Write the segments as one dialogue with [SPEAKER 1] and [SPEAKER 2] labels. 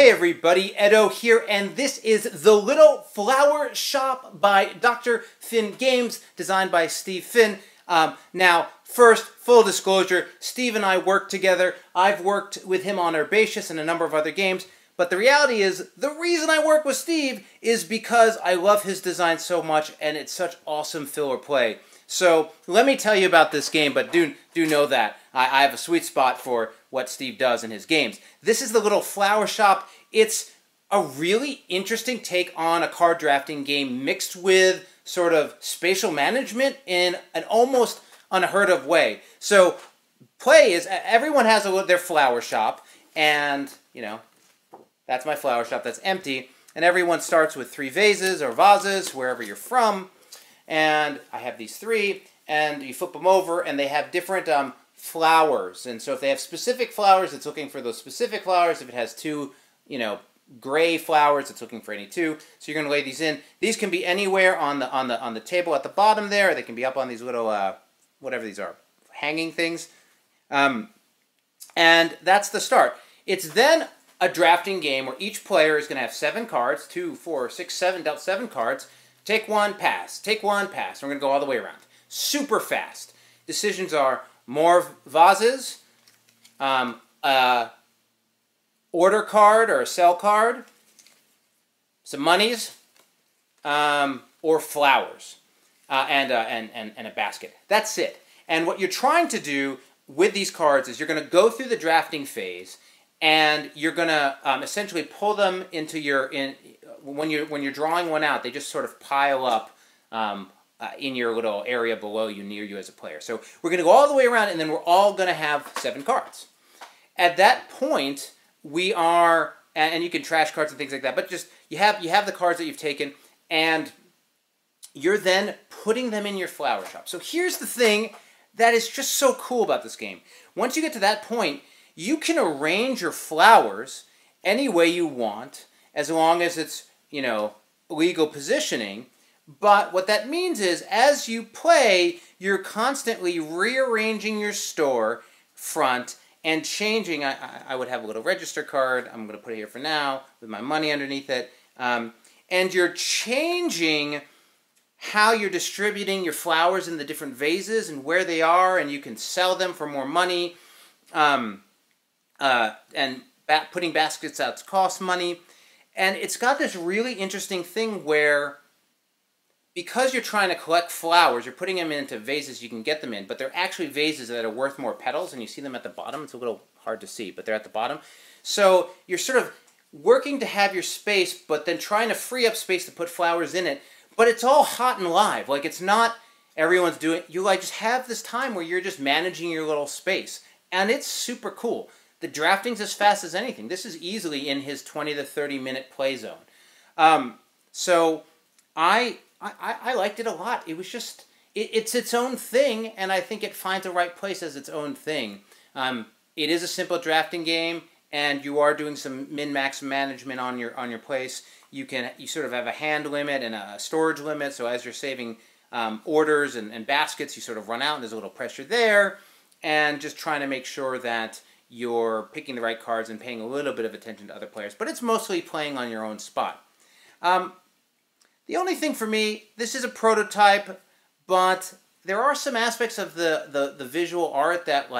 [SPEAKER 1] Hey everybody, Edo here, and this is The Little Flower Shop by Dr. Finn Games, designed by Steve Finn. Now, first, full disclosure, Steve and I work together. I've worked with him on Herbaceous and a number of other games, but the reality is, the reason I work with Steve is because I love his design so much, and it's such awesome filler play. So, let me tell you about this game, but do know that I have a sweet spot for what Steve does in his games. This is The Little Flower Shop. It's a really interesting take on a card drafting game mixed with sort of spatial management in an almost unheard of way. So, play is, everyone has their flower shop, and, you know, that's my flower shop that's empty, and everyone starts with 3 vases or vases, wherever you're from. And I have these 3, and you flip them over, and they have different flowers. And so if they have specific flowers, it's looking for those specific flowers. If it has 2, gray flowers, it's looking for any 2. So you're going to lay these in. These can be anywhere on the table at the bottom there. They can be up on these little whatever these are, hanging things. And that's the start. It's then a drafting game where each player is going to have 7 cards, 2, 4, 6, 7, dealt 7 cards. Take 1, pass. Take 1, pass. We're going to go all the way around. Super fast. Decisions are more vases, order card or a sell card, some monies, or flowers, and a basket. That's it. And what you're trying to do with these cards is you're going to go through the drafting phase, and you're going to essentially pull them into your when you're drawing one out, they just sort of pile up in your little area below you, near you as a player. So we're going to go all the way around, and then we're all going to have 7 cards. At that point, we are, and you can trash cards and things like that, but just you have the cards that you've taken, and you're then putting them in your flower shop. So here's the thing that is just so cool about this game. Once you get to that point, you can arrange your flowers any way you want, as long as it's, legal positioning. But what that means is, as you play, you're constantly rearranging your store front and changing. I would have a little register card. I'm going to put it here for now with my money underneath it. And you're changing how you're distributing your flowers in the different vases and where they are, and you can sell them for more money. And putting baskets out costs money. And it's got this really interesting thing where, because you're trying to collect flowers, you're putting them into vases you can get them in, but they're actually vases that are worth more petals, and you see them at the bottom. It's a little hard to see, but they're at the bottom. So you're sort of working to have your space, but then trying to free up space to put flowers in it. But it's all hot and live. Like, it's not everyone's doing. You just have this time where you're just managing your little space, and it's super cool. The drafting's as fast as anything. This is easily in his 20 to 30 minute play zone. So I liked it a lot. It was just, it's its own thing, and I think it finds the right place as its own thing. It is a simple drafting game, and you are doing some min-max management on your place. You sort of have a hand limit and a storage limit, so as you're saving orders and baskets, you sort of run out, and there's a little pressure there, and just trying to make sure that you're picking the right cards and paying a little bit of attention to other players. But it's mostly playing on your own spot. The only thing for me, this is a prototype, but there are some aspects of the visual art that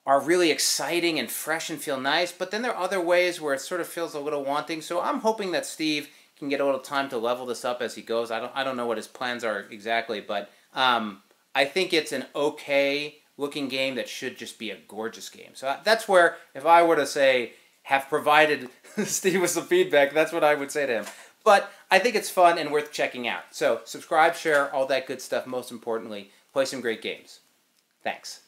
[SPEAKER 1] are really exciting and fresh and feel nice, but then there are other ways where it sort of feels a little wanting. So I'm hoping that Steve can get a little time to level this up as he goes. I don't know what his plans are exactly, but I think it's an okay looking game that should just be a gorgeous game. So that's where, if I were to say, have provided Steve with some feedback, that's what I would say to him. But I think it's fun and worth checking out. So subscribe, share, all that good stuff. Most importantly, play some great games. Thanks.